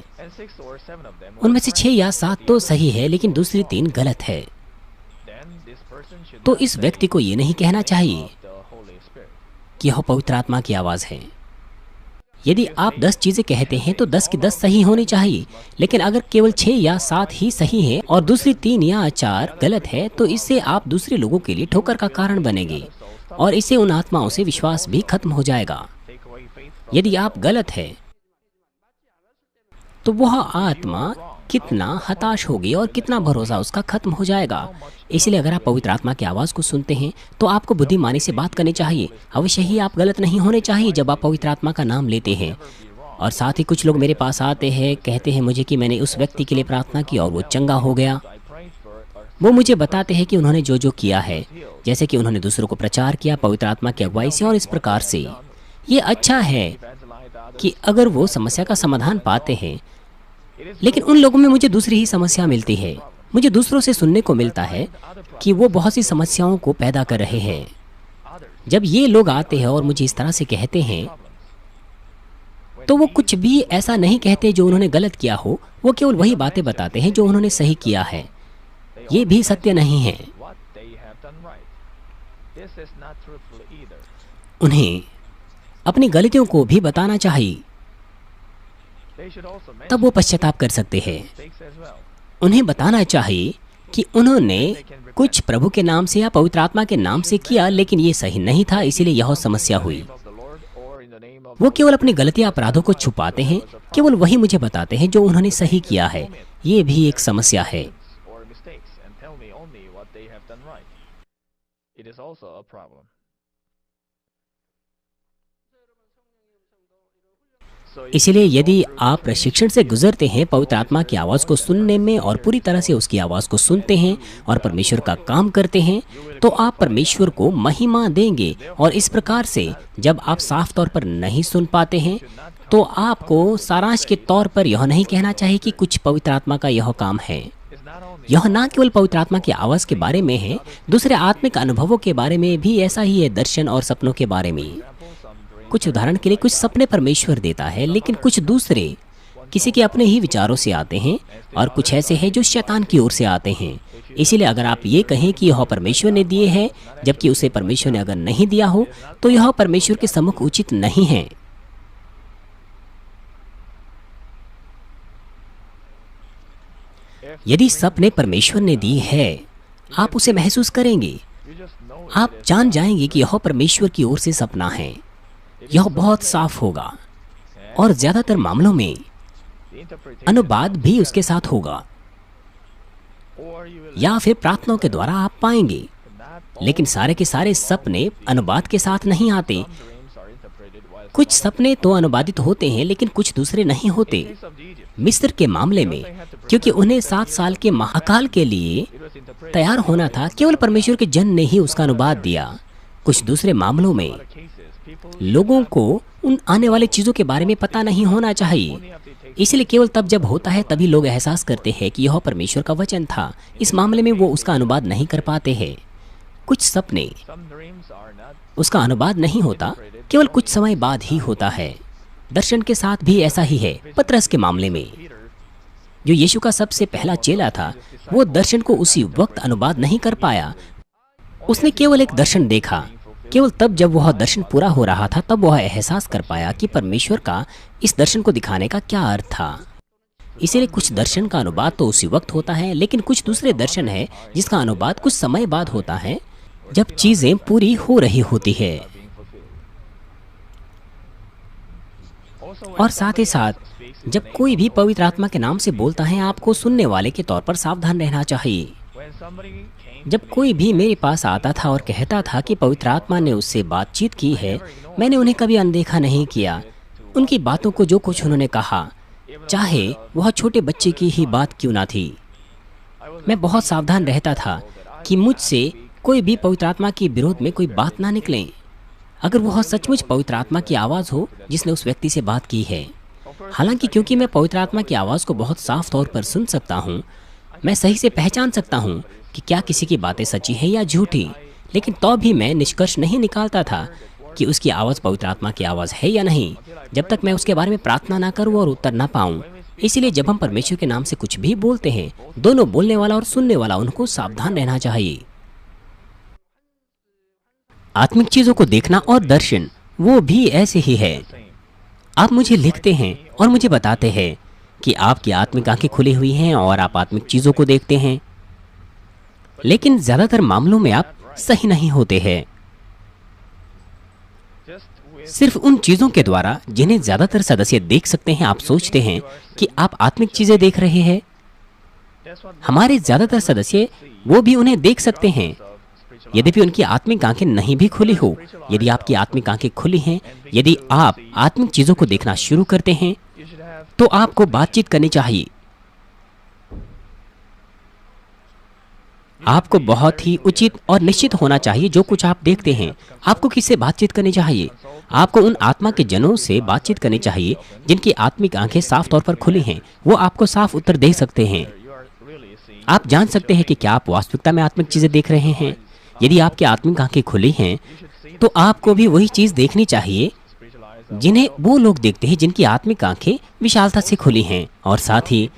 A: उनमें से 6 या 7 तो सही है, लेकिन दूसरी 3 गलत है। तो इस व्यक्ति को ये नहीं कहना चाहिए कि यह पवित्र आत्मा की आवाज है। यदि आप 10 चीजें कहते हैं तो 10 की 10 सही होनी चाहिए, लेकिन अगर केवल 6 या 7 ही सही है और दूसरी 3 या 4 गलत है, तो इससे आप दूसरे लोगों के लिए ठोकर का कारण बनेंगे, और इससे उन आत्माओं से विश्वास भी खत्म हो जाएगा। यदि आप गलत है, तो वह आत्मा कितना हताश होगी और कितना भरोसा उसका खत्म हो जाएगा। इसलिए अगर आप पवित्र आत्मा की आवाज को सुनते हैं, तो आपको बुद्धिमानी से बात करनी चाहिए। अवश्य ही आप गलत नहीं होने चाहिए जब आप पवित्र आत्मा का नाम लेते हैं। और साथ ही कुछ लोग मेरे पास आते हैं, कहते हैं मुझे कि मैंने उस व्यक्ति के लिए प्रार्थना की और वो चंगा हो गया। वो मुझे बताते हैं कि उन्होंने जो जो किया है, जैसे कि उन्होंने दूसरों को प्रचार किया पवित्र आत्मा की अगुवाई से और इस प्रकार से। ये अच्छा है कि अगर वो समस्या का समाधान पाते हैं, लेकिन उन लोगों में मुझे दूसरी ही समस्या मिलती है। मुझे दूसरों से सुनने को मिलता है कि वो बहुत सी समस्याओं को पैदा कर रहे हैं। जब ये लोग आते हैं और मुझे इस तरह से कहते हैं, तो वो कुछ भी ऐसा नहीं कहते जो उन्होंने गलत किया हो। वो केवल वही बातें बताते हैं जो उन्होंने सही किया है। ये भी सत्य नहीं है। उन्हें अपनी गलतियों को भी बताना चाहिए, तब वो पश्चाताप कर सकते हैं। उन्हें बताना चाहिए कि उन्होंने कुछ प्रभु के नाम से या पवित्र आत्मा के नाम से किया, लेकिन ये सही नहीं था, इसीलिए यह समस्या हुई। वो केवल अपनी गलतियां अपराधों को छुपाते हैं, केवल वही मुझे बताते हैं जो उन्होंने सही किया है। ये भी एक समस्या है। इसलिए यदि आप प्रशिक्षण से गुजरते हैं, पवित्र आत्मा की आवाज़ को सुनने में और पूरी तरह से उसकी आवाज़ को सुनते हैं और परमेश्वर का काम करते हैं, तो आप परमेश्वर को महिमा देंगे। और इस प्रकार से जब आप साफ तौर पर नहीं सुन पाते हैं, तो आपको सारांश के तौर पर यह नहीं कहना चाहिए कि कुछ पवित्र आत्मा का यह काम है। यह ना केवल पवित्र आत्मा की आवाज़ के बारे में है, दूसरे आत्मिक अनुभवों के बारे में भी ऐसा ही है, दर्शन और सपनों के बारे में। कुछ उदाहरण के लिए, कुछ सपने परमेश्वर देता है, लेकिन कुछ दूसरे किसी के अपने ही विचारों से आते हैं, और कुछ ऐसे हैं जो शैतान की ओर से आते हैं। इसीलिए अगर आप ये कहें कि यह परमेश्वर ने दिए हैं, जबकि उसे परमेश्वर ने अगर नहीं दिया हो, तो यह परमेश्वर के सम्मुख उचित नहीं है। यदि सपने परमेश्वर ने दी है, आप उसे महसूस करेंगे। आप जान जाएंगे कि यह परमेश्वर की ओर से सपना है। यह बहुत साफ होगा, और ज्यादातर मामलों में अनुवाद भी उसके साथ होगा, या फिर प्रार्थनाओं के द्वारा आप पाएंगे। लेकिन सारे के सारे सपने अनुवाद के साथ नहीं आते। कुछ सपने तो अनुवादित होते हैं, लेकिन कुछ दूसरे नहीं होते। मिस्र के मामले में, क्योंकि उन्हें 7 साल के महाकाल के लिए तैयार होना था, केवल परमेश्वर के जन ने ही उसका अनुवाद दिया। कुछ दूसरे मामलों में लोगों को उन आने वाली चीजों के बारे में पता नहीं होना चाहिए, इसलिए केवल तब जब होता है तभी लोग एहसास करते हैं कि यह परमेश्वर का वचन था। इस मामले में वो उसका अनुवाद नहीं कर पाते हैं। कुछ सपने उसका अनुवाद नहीं होता, केवल कुछ समय बाद ही होता है। दर्शन के साथ भी ऐसा ही है। पतरस के मामले में, जो यीशु का सबसे पहला चेला था, वो दर्शन को उसी वक्त अनुवाद नहीं कर पाया। उसने केवल एक दर्शन देखा। केवल तब जब वह दर्शन पूरा हो रहा था, तब वह एहसास कर पाया कि परमेश्वर का इस दर्शन को दिखाने का क्या अर्थ था। इसीलिए कुछ दर्शन का अनुवाद तो उसी वक्त होता है, लेकिन कुछ दूसरे दर्शन है जिसका अनुवाद कुछ समय बाद होता है, जब चीजें पूरी हो रही होती है। और साथ ही साथ जब कोई भी पवित्र आत्मा के नाम से बोलता है, आपको सुनने वाले के तौर पर सावधान रहना चाहिए। जब कोई भी मेरे पास आता था और कहता था कि पवित्र आत्मा ने उससे बातचीत की है, मैंने उन्हें कभी अनदेखा नहीं किया। उनकी बातों को, जो कुछ उन्होंने कहा, चाहे वह छोटे बच्चे की ही बात क्यों ना थी, मैं बहुत सावधान रहता था कि मुझसे कोई भी पवित्र आत्मा के विरोध में कोई बात ना निकले, अगर वह सचमुच पवित्र आत्मा की आवाज़ हो जिसने उस व्यक्ति से बात की है। हालांकि क्योंकि मैं पवित्र आत्मा की आवाज़ को बहुत साफ तौर पर सुन सकता हूँ, मैं सही से पहचान सकता हूँ कि क्या किसी की बातें सच्ची है या झूठी, लेकिन तो भी मैं निष्कर्ष नहीं निकालता था कि उसकी आवाज़ पवित्र आत्मा की आवाज़ है या नहीं, जब तक मैं उसके बारे में प्रार्थना ना करूँ और उत्तर ना पाऊँ। इसीलिए जब हम परमेश्वर के नाम से कुछ भी बोलते हैं, दोनों बोलने वाला और सुनने वाला, उनको सावधान रहना चाहिए। आत्मिक चीजों को देखना और दर्शन, वो भी ऐसे ही है। आप मुझे लिखते हैं और मुझे बताते हैं कि आपकी आत्मिक आंखें खुली हुई हैं और आप आत्मिक चीजों को देखते हैं, लेकिन ज्यादातर मामलों में आप सही नहीं होते हैं। सिर्फ उन चीजों के द्वारा जिन्हें ज्यादातर सदस्य देख सकते हैं, आप सोचते हैं कि आप आत्मिक चीजें देख रहे हैं। हमारे ज्यादातर सदस्य वो भी उन्हें देख सकते हैं, यद्यपि उनकी आत्मिक आंखें नहीं भी खुली हो। यदि आपकी आत्मिक आंखें खुली हैं, यदि आप आत्मिक चीजों को देखना शुरू करते हैं, तो आपको बातचीत करनी चाहिए। आपको बहुत ही उचित और निश्चित होना चाहिए। जो कुछ आप देखते हैं, आपको किससे बातचीत करनी चाहिए? आपको उन आत्मा के जनों से बातचीत करनी चाहिए जिनकी आत्मिक आंखें साफ तौर पर खुली हैं। वो आपको साफ उत्तर दे सकते हैं। आप जान सकते हैं कि क्या आप वास्तविकता में आत्मिक चीजें देख रहे हैं। यदि आपकी आत्मिक आंखें खुली हैं, तो आपको भी वही चीज देखनी चाहिए जिन्हें वो लोग देखते हैं जिनकी आत्मिक आंखें विशालता से खुली हैं। और साथ ही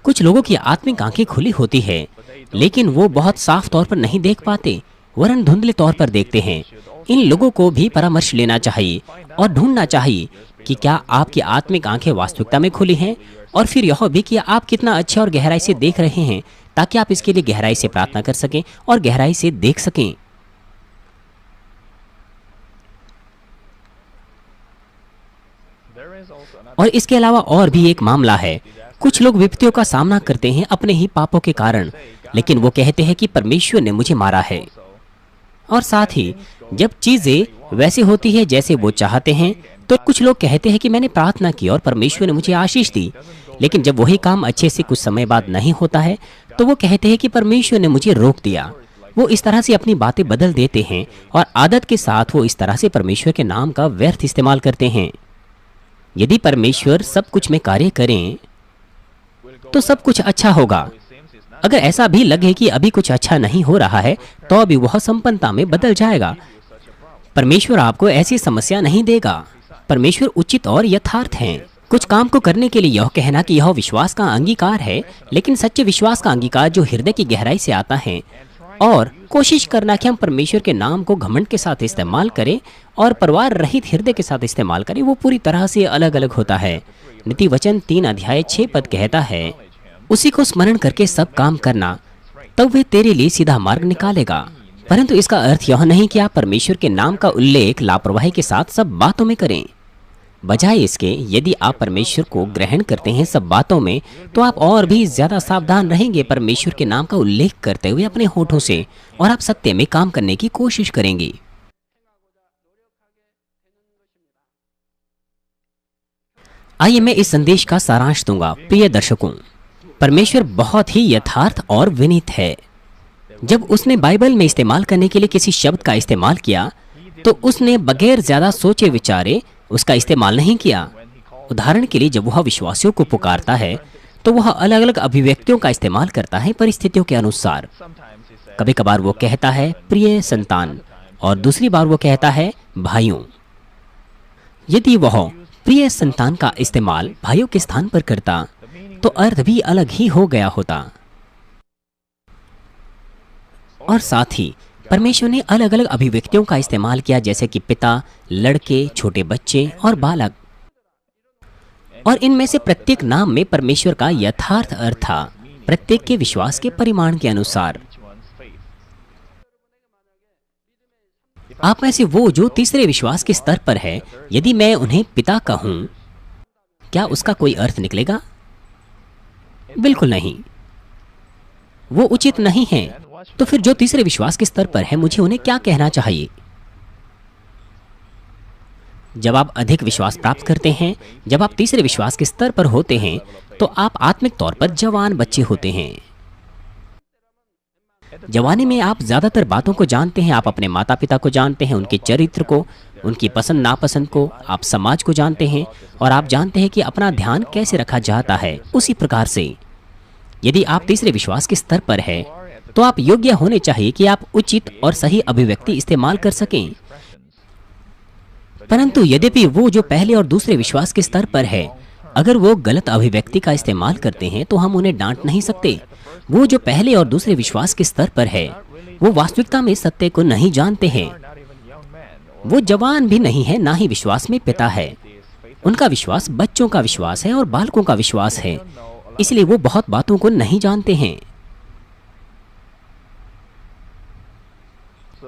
A: कुछ लोगों की आत्मिक आंखें खुली होती है, लेकिन वो बहुत साफ तौर पर नहीं देख पाते, वरन धुंधले तौर पर देखते हैं। इन लोगों को भी परामर्श लेना चाहिए और ढूंढना चाहिए कि क्या आपकी आत्मिक आंखें वास्तविकता में खुली हैं, और फिर यह भी कि आप कितना अच्छे और गहराई से देख रहे हैं, ताकि आप इसके लिए गहराई से प्रार्थना कर सकें और गहराई से देख सकें। और इसके अलावा और भी एक मामला है। कुछ लोग विपत्तियों का सामना करते हैं अपने ही पापों के कारण, लेकिन वो कहते हैं कि परमेश्वर ने मुझे मारा है। और साथ ही जब चीजें वैसे होती है जैसे वो चाहते हैं, तो कुछ लोग कहते हैं कि मैंने प्रार्थना की और परमेश्वर ने मुझे आशीष दी, लेकिन जब वही काम अच्छे से कुछ समय बाद नहीं होता है तो वो कहते हैं कि परमेश्वर ने मुझे रोक दिया। वो इस तरह से अपनी बातें बदल देते हैं और आदत के साथ वो इस तरह से परमेश्वर के नाम का व्यर्थ इस्तेमाल करते हैं। यदि परमेश्वर सब कुछ में कार्य करें तो सब कुछ अच्छा होगा। अगर ऐसा भी लगे कि अभी कुछ अच्छा नहीं हो रहा है तो अभी वह संपन्नता में बदल जाएगा। परमेश्वर आपको ऐसी समस्या नहीं देगा। परमेश्वर उचित और यथार्थ हैं। कुछ काम को करने के लिए यह कहना कि यह विश्वास का अंगीकार है, लेकिन सच्चे विश्वास का अंगीकार जो हृदय की गहराई से आता है, और कोशिश करना कि हम परमेश्वर के नाम को घमंड के साथ इस्तेमाल करें और परवार रहित हृदय के साथ इस्तेमाल करें, वो पूरी तरह से अलग अलग होता है। नीति वचन 3 अध्याय 6 पद कहता है, उसी को स्मरण करके सब काम करना, तब वह तेरे लिए सीधा मार्ग निकालेगा। परंतु इसका अर्थ यह नहीं कि आप परमेश्वर के नाम का उल्लेख लापरवाही के साथ सब बातों में करें। बजाय इसके, यदि आप परमेश्वर को ग्रहण करते हैं सब बातों में, तो आप और भी ज्यादा सावधान रहेंगे परमेश्वर के नाम का उल्लेख करते हुए अपने होठों से, और आप सत्य में काम करने की कोशिश करेंगे। आइए मैं इस संदेश का सारांश दूंगा। प्रिय दर्शकों, परमेश्वर बहुत ही यथार्थ और विनीत है। जब उसने बाइबल में इस्तेमाल करने के लिए किसी शब्द का इस्तेमाल किया तो उसने बगैर ज्यादा सोचे विचारे उसका इस्तेमाल नहीं किया। उदाहरण के लिए, जब वह विश्वासियों को पुकारता है तो वह अलग अलग अभिव्यक्तियों का इस्तेमाल करता है परिस्थितियों के अनुसार। कभी कभार वो कहता है प्रिय संतान, और दूसरी बार वो कहता है भाइयों। यदि वह प्रिय संतान का इस्तेमाल भाइयों के स्थान पर करता तो अर्थ भी अलग ही हो गया होता। और साथ ही परमेश्वर ने अलग अलग अभिव्यक्तियों का इस्तेमाल किया, जैसे कि पिता, लड़के, छोटे बच्चे और बालक, और इनमें से प्रत्येक नाम में परमेश्वर का यथार्थ अर्थ था, प्रत्येक के विश्वास के परिमाण के अनुसार। आप में से वो जो तीसरे विश्वास के स्तर पर है, यदि मैं उन्हें पिता कहूं, क्या उसका कोई अर्थ निकलेगा? बिल्कुल नहीं, वो उचित नहीं है। तो फिर जो तीसरे विश्वास के स्तर पर है, मुझे उन्हें क्या कहना चाहिए? जब आप अधिक विश्वास प्राप्त करते हैं, जब आप तीसरे विश्वास के स्तर पर होते हैं, तो आप आत्मिक तौर पर जवान बच्चे होते हैं। जवानी में आप ज्यादातर बातों को जानते हैं। आप अपने माता पिता को जानते हैं, उनके चरित्र को, उनकी पसंद नापसंद को, आप समाज को जानते हैं, और आप जानते हैं कि अपना ध्यान कैसे रखा जाता है। उसी प्रकार से यदि आप तीसरे विश्वास के स्तर पर है तो आप योग्य होने चाहिए कि आप उचित और सही अभिव्यक्ति इस्तेमाल कर सकें। परंतु यद्यपि वो जो पहले और दूसरे विश्वास के स्तर पर है, अगर वो गलत अभिव्यक्ति का इस्तेमाल करते हैं तो हम उन्हें डांट नहीं सकते। वो जो पहले और दूसरे विश्वास के स्तर पर है, वो वास्तविकता में सत्य को नहीं जानते हैं। वो जवान भी नहीं है, ना ही विश्वास में पिता है। उनका विश्वास बच्चों का विश्वास है और बालकों का विश्वास है, इसलिए वो बहुत बातों को नहीं जानते हैं।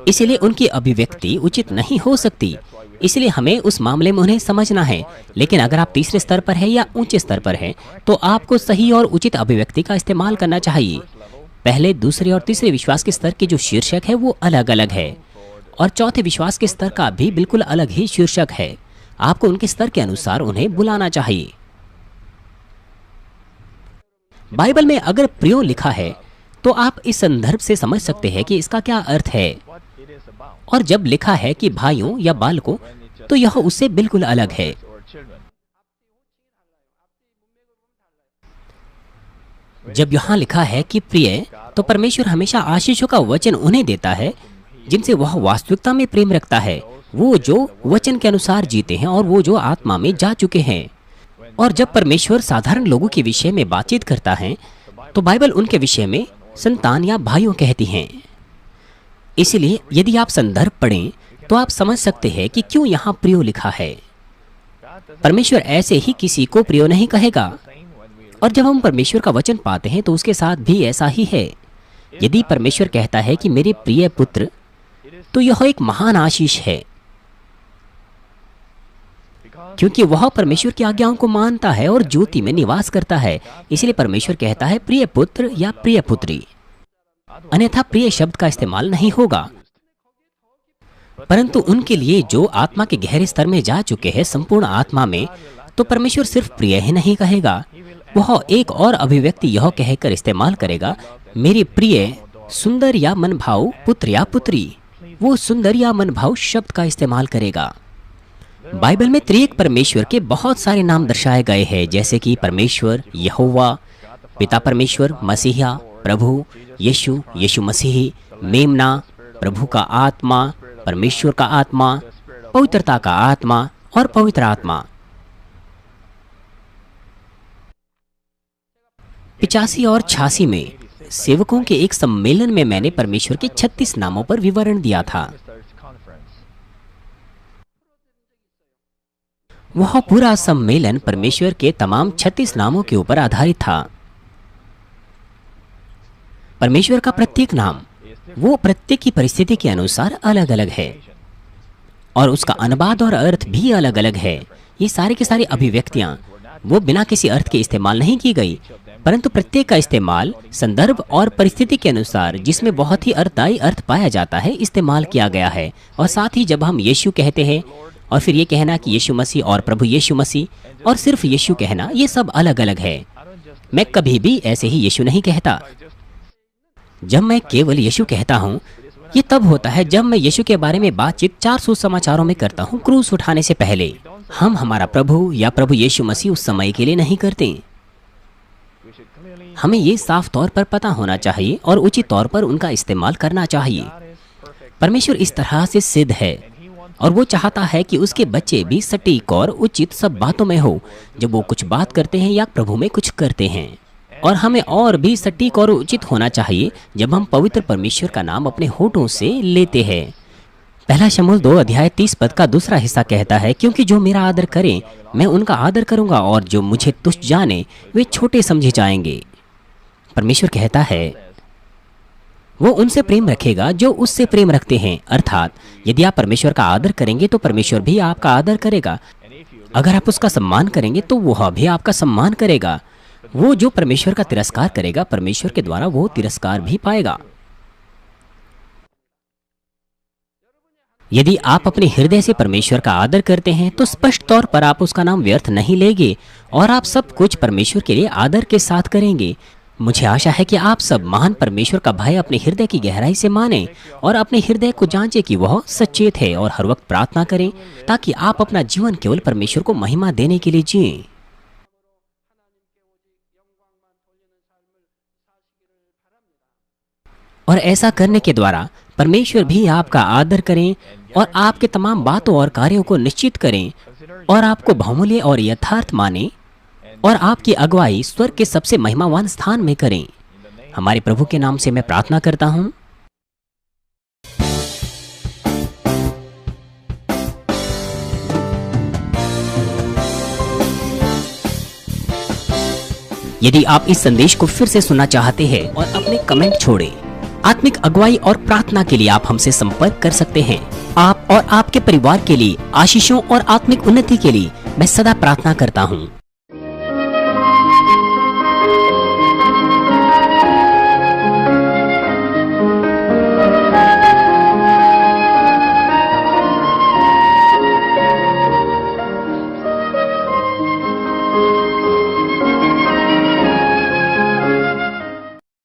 A: इसलिए उनकी अभिव्यक्ति उचित नहीं हो सकती। इसलिए हमें उस मामले में उन्हें समझना है। लेकिन अगर आप तीसरे स्तर पर है या ऊंचे स्तर पर है, तो आपको सही और उचित अभिव्यक्ति का इस्तेमाल करना चाहिए। पहले, दूसरे और तीसरे विश्वास के स्तर के जो शीर्षक है वो अलग अलग है, और चौथे विश्वास के स्तर का भी बिल्कुल अलग ही शीर्षक है। आपको उनके स्तर के अनुसार उन्हें बुलाना चाहिए। बाइबल में अगर प्रियो लिखा है तो आप इस संदर्भ से समझ सकते हैं कि इसका क्या अर्थ है, और जब लिखा है कि भाइयों या बालकों, तो यह उससे बिल्कुल अलग है। जब यहाँ लिखा है कि प्रिय, तो परमेश्वर हमेशा आशीषों का वचन उन्हें देता है जिनसे वह वास्तविकता में प्रेम रखता है, वो जो वचन के अनुसार जीते हैं और वो जो आत्मा में जा चुके हैं। और जब परमेश्वर साधारण लोगों के विषय में बातचीत करता है तो बाइबल उनके विषय में संतान या भाइयों कहती हैं। इसलिए यदि आप संदर्भ पढ़ें तो आप समझ सकते हैं कि क्यों यहाँ प्रियो लिखा है। परमेश्वर ऐसे ही किसी को प्रियो नहीं कहेगा, और जब हम परमेश्वर का वचन पाते हैं तो उसके साथ भी ऐसा ही है। यदि परमेश्वर कहता है कि मेरे प्रिय पुत्र, तो यह एक महान आशीष है, क्योंकि वह परमेश्वर की आज्ञाओं को मानता है और ज्योति में निवास करता है। इसलिए परमेश्वर कहता है प्रिय पुत्र या प्रिय पुत्री, अन्यथा प्रिय शब्द का इस्तेमाल नहीं होगा। परंतु उनके लिए जो आत्मा के गहरे स्तर में जा चुके हैं संपूर्ण आत्मा में, तो परमेश्वर सिर्फ प्रिय ही नहीं कहेगा, वह एक और अभिव्यक्ति यह कहकर इस्तेमाल करेगा, मेरे प्रिय सुंदर या मनभाऊ पुत्र या पुत्री। वो सुंदर या मनभाऊ शब्द का इस्तेमाल करेगा। बाइबल में त्रिएक परमेश्वर के बहुत सारे नाम दर्शाए गए हैं, जैसे कि परमेश्वर, यहोवा, पिता परमेश्वर, मसीहा, प्रभु, यीशु, यीशु मसीह, मेमना, प्रभु का आत्मा, परमेश्वर का आत्मा, पवित्रता का आत्मा और पवित्र आत्मा। 85 और 86 में सेवकों के एक सम्मेलन में मैंने परमेश्वर के 36 नामों पर विवरण दिया था। वह पूरा सम्मेलन परमेश्वर के तमाम 36 नामों के ऊपर आधारित था। परमेश्वर का प्रत्येक नाम वो प्रत्येक की परिस्थिति के अनुसार अलग अलग है और उसका अनुवाद और अर्थ भी अलग अलग है। ये सारे के सारे अभिव्यक्तियां वो बिना किसी अर्थ के इस्तेमाल नहीं की गई, परंतु प्रत्येक का इस्तेमाल संदर्भ और परिस्थिति के अनुसार, जिसमें बहुत ही अर्थदायी अर्थ पाया जाता है, इस्तेमाल किया गया है। और साथ ही जब हम यीशु कहते हैं और फिर ये कहना कि यीशु मसीह और प्रभु यीशु मसीह और सिर्फ यीशु कहना, ये सब अलग अलग है। मैं कभी भी ऐसे ही यीशु नहीं कहता। जब मैं केवल यीशु कहता हूँ, ये तब होता है जब मैं यीशु के बारे में बातचीत 4 सुसमाचारों में करता हूँ, क्रूस उठाने से पहले। हम हमारा प्रभु या प्रभु यीशु मसीह उस समय के लिए नहीं करते। हमें ये साफ तौर पर पता होना चाहिए और उचित तौर पर उनका इस्तेमाल करना चाहिए। परमेश्वर इस तरह से सिद्ध है और वो चाहता है कि उसके बच्चे भी सटीक और उचित सब बातों में हो जब वो कुछ बात करते हैं या प्रभु में कुछ करते हैं। और हमें और भी सटीक और उचित होना चाहिए जब हम पवित्र परमेश्वर का नाम अपने होठों से लेते हैं। पहला शमूएल 2 अध्याय 30 पद का दूसरा हिस्सा कहता है, क्योंकि जो मेरा आदर करे मैं उनका आदर करूंगा और जो मुझे तुच्छ जाने वे छोटे समझे जाएंगे। परमेश्वर कहता है वो उनसे प्रेम रखेगा जो उससे प्रेम रखते हैं। अर्थात यदि आप परमेश्वर का आदर करेंगे तो परमेश्वर भी आपका आदर करेगा। अगर आप उसका सम्मान करेंगे तो वह भी आपका सम्मान करेगा। वो जो परमेश्वर का तिरस्कार करेगा, परमेश्वर के द्वारा वो तिरस्कार भी पाएगा। यदि आप अपने हृदय से परमेश्वर का आदर करते हैं तो स्पष्ट तौर पर आप उसका नाम व्यर्थ नहीं लेंगे और आप सब कुछ परमेश्वर के लिए आदर के साथ करेंगे। मुझे आशा है कि आप सब महान परमेश्वर का भय अपने हृदय की गहराई से माने और अपने हृदय को जांचे कि वह सचेत है और हर वक्त प्रार्थना करें ताकि आप अपना जीवन केवल परमेश्वर को महिमा देने के लिए जिएं। और ऐसा करने के द्वारा परमेश्वर भी आपका आदर करें और आपके तमाम बातों और कार्यों को निश्चित करें और आपको बहुमूल्य और यथार्थ माने और आपकी अगुवाई स्वर्ग के सबसे महिमावान स्थान में करें। हमारे प्रभु के नाम से मैं प्रार्थना करता हूँ। यदि आप इस संदेश को फिर से सुनना चाहते हैं और अपने कमेंट छोड़ें, आत्मिक अगुवाई और प्रार्थना के लिए आप हमसे संपर्क कर सकते हैं। आप और आपके परिवार के लिए आशीषों और आत्मिक उन्नति के लिए मैं सदा प्रार्थना करता हूँ।